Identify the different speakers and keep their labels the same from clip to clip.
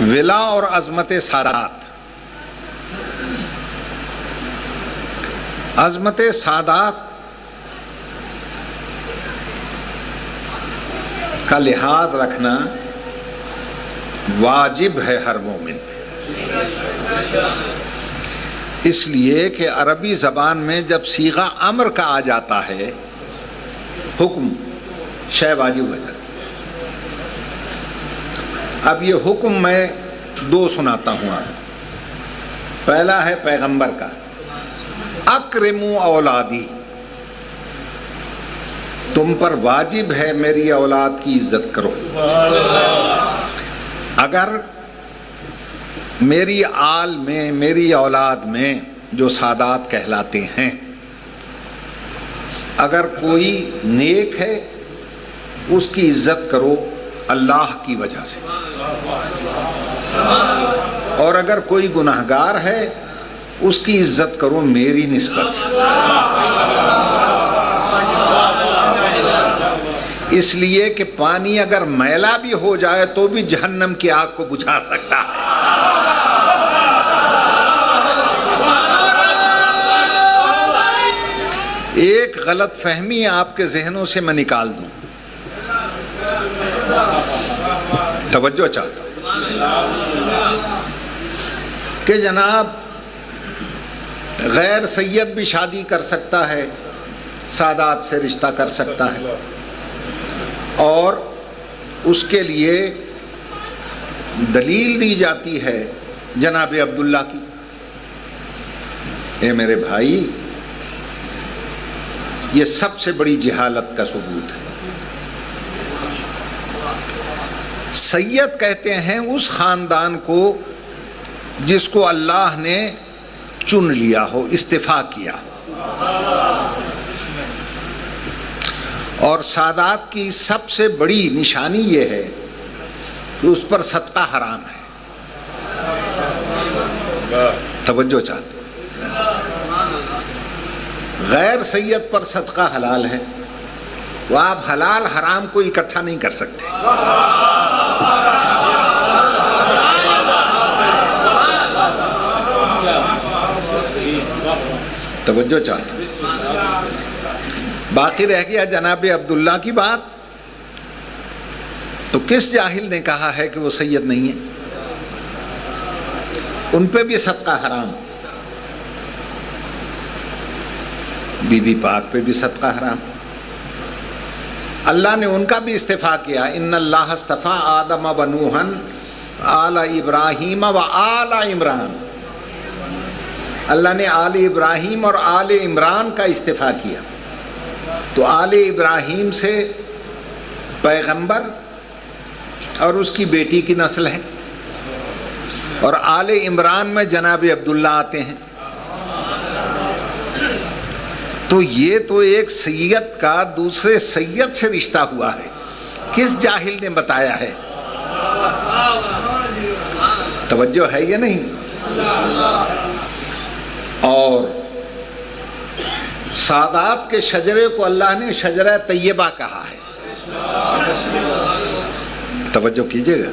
Speaker 1: ولا اور عظمت سادات. عظمت سادات کا لحاظ رکھنا واجب ہے ہر مومن پہ، اس لیے کہ عربی زبان میں جب صیغہ امر کا آ جاتا ہے حکم، شے واجب ہو جاتی. اب یہ حکم میں دو سناتا ہوں آپ. پہلا ہے پیغمبر کا، اکرموا اولادی، تم پر واجب ہے میری اولاد کی عزت کرو. اگر میری آل میں، میری اولاد میں جو سادات کہلاتے ہیں، اگر کوئی نیک ہے اس کی عزت کرو اللہ کی وجہ سے، اور اگر کوئی گناہگار ہے اس کی عزت کرو میری نسبت سے. اس لیے کہ پانی اگر میلا بھی ہو جائے تو بھی جہنم کی آگ کو بجھا سکتا ہے. ایک غلط فہمی آپ کے ذہنوں سے میں نکال دوں، توجہ چاہتا ہوں کہ جناب غیر سید بھی شادی کر سکتا ہے، سادات سے رشتہ کر سکتا ہے، اور اس کے لیے دلیل دی جاتی ہے جناب عبداللہ کی. اے میرے بھائی، یہ سب سے بڑی جہالت کا ثبوت ہے. سید کہتے ہیں اس خاندان کو جس کو اللہ نے چن لیا ہو، استفا کیا. اور سادات کی سب سے بڑی نشانی یہ ہے کہ اس پر صدقہ حرام ہے. توجہ چاہتے، غیر سید پر صدقہ حلال ہے، وہ آپ حلال حرام کو اکٹھا نہیں کر سکتے. توجہ چاہتے. باقی رہ گیا جناب عبداللہ کی بات. تو کس جاہل نے کہا ہے کہ وہ سید نہیں ہے؟ ان پہ بھی صدقہ حرام، بی بی پاک پہ بھی صدقہ حرام. اللہ نے ان کا بھی استفا کیا، ان اللہ اصطفیٰ آدم و نوحا آل ابراہیم و آل عمران. اللہ نے آل ابراہیم اور آل عمران کا استفا کیا. تو آل ابراہیم سے پیغمبر اور اس کی بیٹی کی نسل ہے، اور آل عمران میں جناب عبداللہ آتے ہیں. تو یہ تو ایک سید کا دوسرے سید سے رشتہ ہوا ہے. کس جاہل نے بتایا ہے؟ توجہ ہے یا نہیں؟ اور سادات کے شجرے کو اللہ نے شجرہ طیبہ کہا ہے. توجہ کیجئے گا.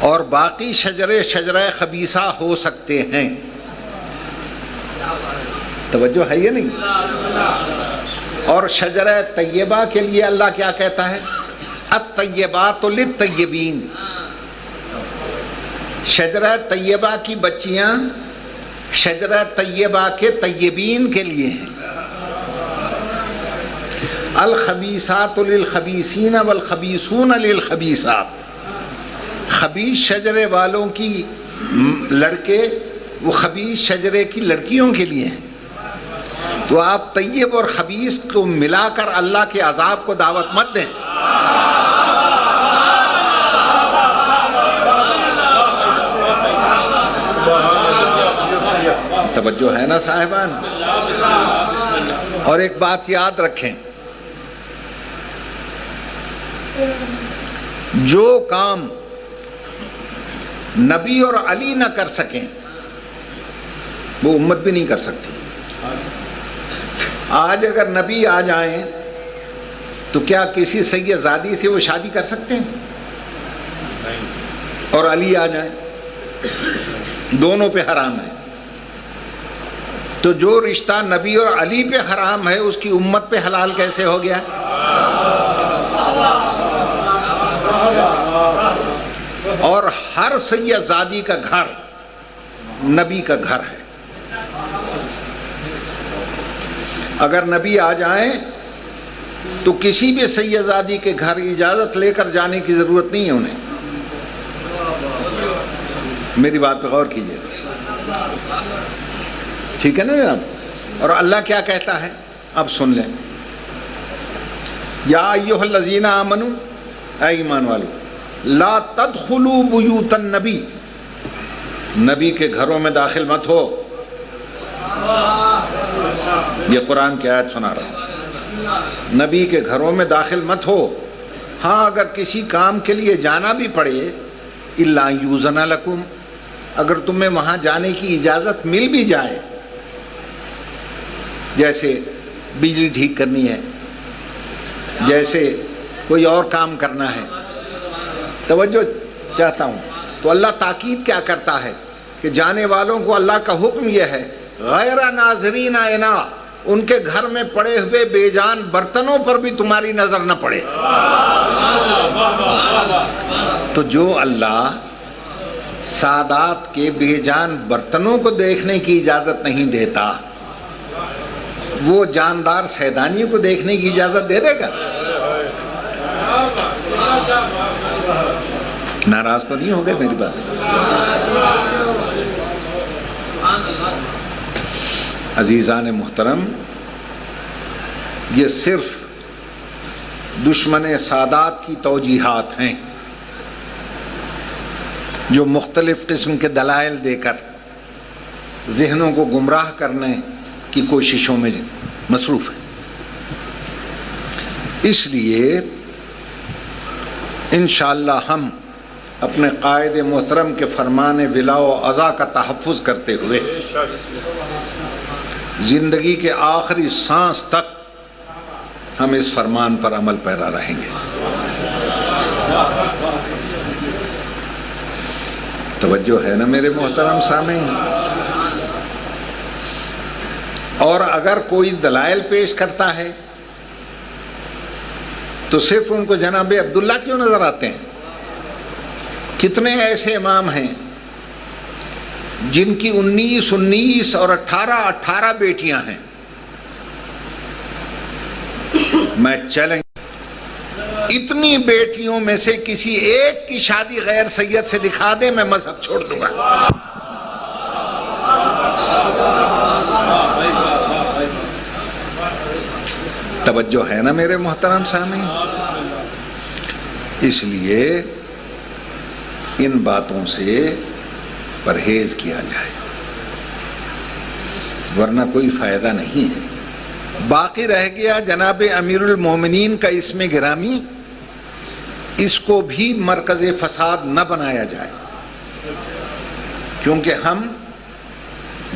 Speaker 1: اور باقی شجرے شجرہ خبیثہ ہو سکتے ہیں. توجہ ہے یا نہیں؟ اور شجرہ طیبہ کے لیے اللہ کیا کہتا ہے؟ الطیبات للطیبین. شجرہ طیبہ کی بچیاں شجرہ طیبہ کے طیبین کے لیے ہیں. الخبیثات للخبیثین والخبیثون للخبیثات. خبیث شجرے والوں کی لڑکے وہ خبیث شجرے کی لڑکیوں کے لیے ہیں. تو آپ طیب اور خبیث کو ملا کر اللہ کے عذاب کو دعوت مت دیں. توجہ ہے نا صاحبان؟ اور ایک بات یاد رکھیں، جو کام نبی اور علی نہ کر سکیں وہ امت بھی نہیں کر سکتی. آج اگر نبی آ جائیں تو کیا کسی سید زادی سے وہ شادی کر سکتے ہیں؟ اور علی آ جائیں، دونوں پہ حرام ہے، تو جو رشتہ نبی اور علی پہ حرام ہے اس کی امت پہ حلال کیسے ہو گیا؟ اور ہر سید زادی کا گھر نبی کا گھر ہے. اگر نبی آ جائیں تو کسی بھی سید زادی کے گھر اجازت لے کر جانے کی ضرورت نہیں ہے انہیں. میری بات پہ غور کیجیے، ٹھیک ہے نا جناب؟ اور اللہ کیا کہتا ہے اب سن لیں، یا ایھا الذین آمنوا، اے ایمان والو، لا تدخلوا بیوت النبی، نبی کے گھروں میں داخل مت ہو. یہ قرآن کی آیت سنا رہا ہوں، نبی کے گھروں میں داخل مت ہو. ہاں اگر کسی کام کے لیے جانا بھی پڑے، الا یؤذن لکم، اگر تمہیں وہاں جانے کی اجازت مل بھی جائے، جیسے بجلی ٹھیک کرنی ہے، جیسے کوئی اور کام کرنا ہے. توجہ چاہتا ہوں، تو اللہ تاکید کیا کرتا ہے کہ جانے والوں کو اللہ کا حکم یہ ہے، غیر ناظرین اناء، ان کے گھر میں پڑے ہوئے بے جان برتنوں پر بھی تمہاری نظر نہ پڑے. تو جو اللہ سادات کے بے جان برتنوں کو دیکھنے کی اجازت نہیں دیتا، وہ جاندار سیدانیوں کو دیکھنے کی اجازت دے دے گا؟ ناراض تو نہیں ہو گئے میری بات؟ عزیزان محترم، یہ صرف دشمن سادات کی توجیحات ہیں جو مختلف قسم کے دلائل دے کر ذہنوں کو گمراہ کرنے کی کوششوں میں مصروف ہے. اس لیے انشاءاللہ ہم اپنے قائد محترم کے فرمان ولا و عزا کا تحفظ کرتے ہوئے زندگی کے آخری سانس تک ہم اس فرمان پر عمل پیرا رہیں گے. توجہ ہے نا میرے محترم سامعین؟ اور اگر کوئی دلائل پیش کرتا ہے تو صرف ان کو جناب عبداللہ کیوں نظر آتے ہیں؟ کتنے ایسے امام ہیں جن کی 19 اور 18 بیٹیاں ہیں. میں چیلنج، اتنی بیٹیوں میں سے کسی ایک کی شادی غیر سید سے دکھا دے، میں مذہب چھوڑ دوں گا. توجہ ہے نا میرے محترم سامعین؟ اس لیے ان باتوں سے پرہیز کیا جائے، ورنہ کوئی فائدہ نہیں ہے. باقی رہ گیا جناب امیر المومنین کا اسم گرامی، اس کو بھی مرکز فساد نہ بنایا جائے، کیونکہ ہم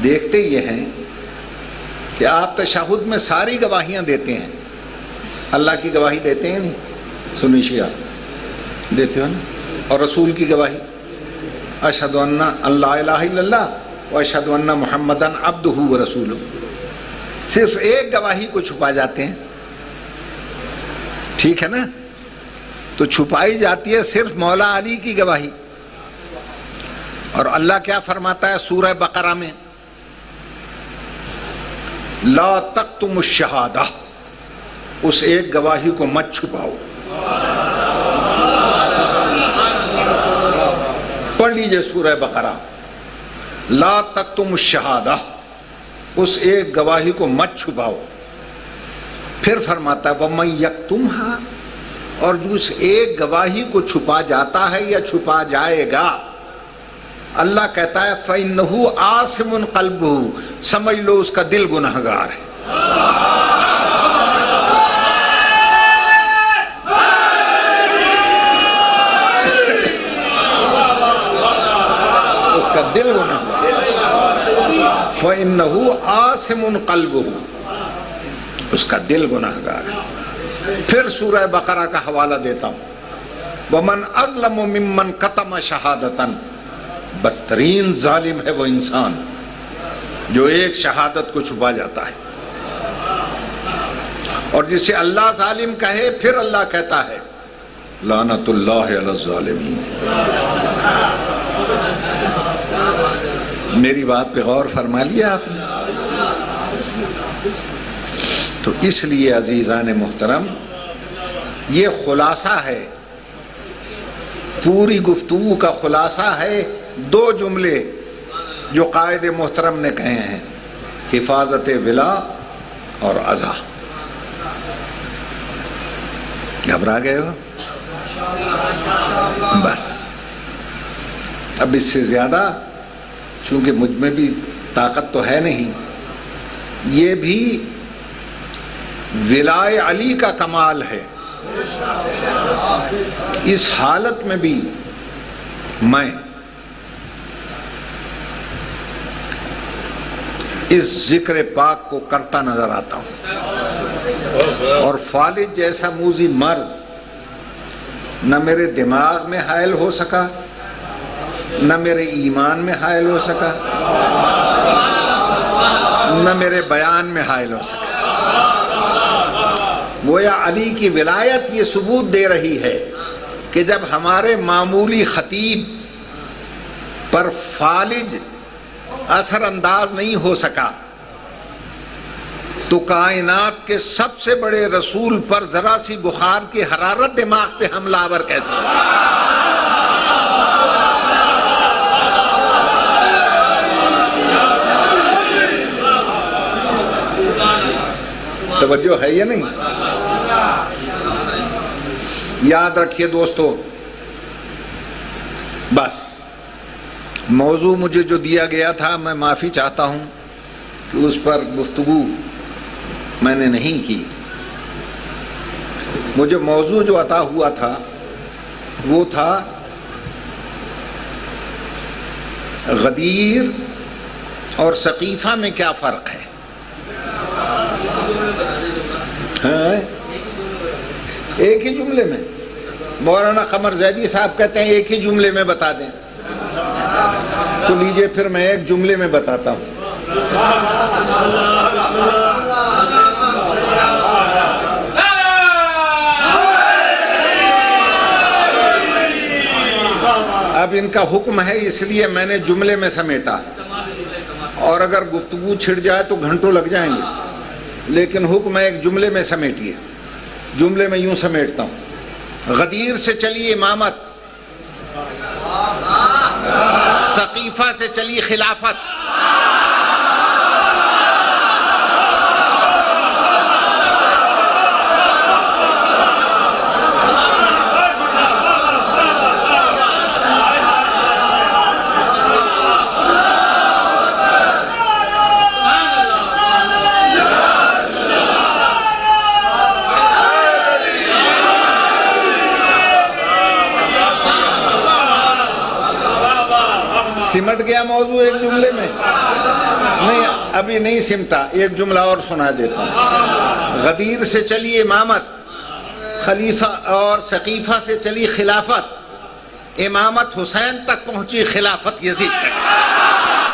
Speaker 1: دیکھتے یہ ہیں کہ آپ تشہد میں ساری گواہیاں دیتے ہیں. اللہ کی گواہی دیتے ہیں نہیں؟ سنی شیعہ دیتے ہو نا؟ اور رسول کی گواہی، اشہد ان لا الہ الا اللہ و اشہد ان محمدن عبدہ و رسولہ. صرف ایک گواہی کو چھپا جاتے ہیں، ٹھیک ہے نا؟ تو چھپائی جاتی ہے صرف مولا علی کی گواہی. اور اللہ کیا فرماتا ہے سورہ بقرہ میں؟ لا تکتموا الشہادہ، اس ایک گواہی کو مت چھپاؤ. پڑھ لیجئے سورہ بقرہ، لا تکتموا الشہادہ، اس ایک گواہی کو مت چھپاؤ. پھر فرماتا ہے وَمَن یکتمھا، اور جو اس ایک گواہی کو چھپا جاتا ہے یا چھپا جائے گا، اللہ کہتا ہے فَإِنَّهُ عَاصِمٌ قَلْبُهُ، سمجھ لو اس کا دل گنہگار ہے. اس کا دل گنہگار ہے. فَإِنَّهُ عَاصِمٌ قَلْبُهُ، اس کا دل گنہگار ہے. پھر سورہ بقرہ کا حوالہ دیتا ہوں، ومن اظلم ممن کتم شہادتن، بدترین ظالم ہے وہ انسان جو ایک شہادت کو چھپا جاتا ہے. اور جسے اللہ ظالم کہے پھر اللہ کہتا ہے لعنت اللہ علی الظالمین. میری بات پہ غور فرما لیا آپ نے؟ تو اس لیے عزیزان محترم یہ خلاصہ ہے، پوری گفتگو کا خلاصہ ہے دو جملے جو قائد محترم نے کہے ہیں، حفاظت ولا اور عزا. گھبرا گئے ہو؟ بس اب اس سے زیادہ چونکہ مجھ میں بھی طاقت تو ہے نہیں. یہ بھی ولائے علی کا کمال ہے. اس حالت میں بھی میں اس ذکر پاک کو کرتا نظر آتا ہوں، اور فالج جیسا موذی مرض نہ میرے دماغ میں حائل ہو سکا، نہ میرے ایمان میں حائل ہو سکا، نہ میرے بیان میں حائل ہو سکا. گویا علی کی ولایت یہ ثبوت دے رہی ہے کہ جب ہمارے معمولی خطیب پر فالج اثر انداز نہیں ہو سکا تو کائنات کے سب سے بڑے رسول پر ذرا سی بخار کی حرارت دماغ پہ حملہ آور کیسے ہو؟ توجہ ہے یا نہیں؟ یاد رکھیے دوستو، بس موضوع مجھے جو دیا گیا تھا میں معافی چاہتا ہوں کہ اس پر گفتگو میں نے نہیں کی. مجھے موضوع جو عطا ہوا تھا وہ تھا غدیر اور ثقیفہ میں کیا فرق ہے. ایک ہی جملے میں مولانا قمر زیدی صاحب کہتے ہیں ایک ہی جملے میں بتا دیں، تو لیجئے پھر میں ایک جملے میں بتاتا ہوں. اب ان کا حکم ہے اس لیے میں نے جملے میں سمیٹا، اور اگر گفتگو چھڑ جائے تو گھنٹوں لگ جائیں گے، لیکن حکم ہے ایک جملے میں سمیٹیے. جملے میں یوں سمیٹتا ہوں، غدیر سے چلی امامت، ثقیفہ سے چلی خلافت، سمٹ گیا موضوع ایک جملے میں؟ نہیں، ابھی نہیں سمٹا. ایک جملہ اور سنا دیتا ہوں. غدیر سے چلی امامت، خلیفہ اور ثقیفہ سے چلی خلافت، امامت حسین تک پہنچی، خلافت یزید تک.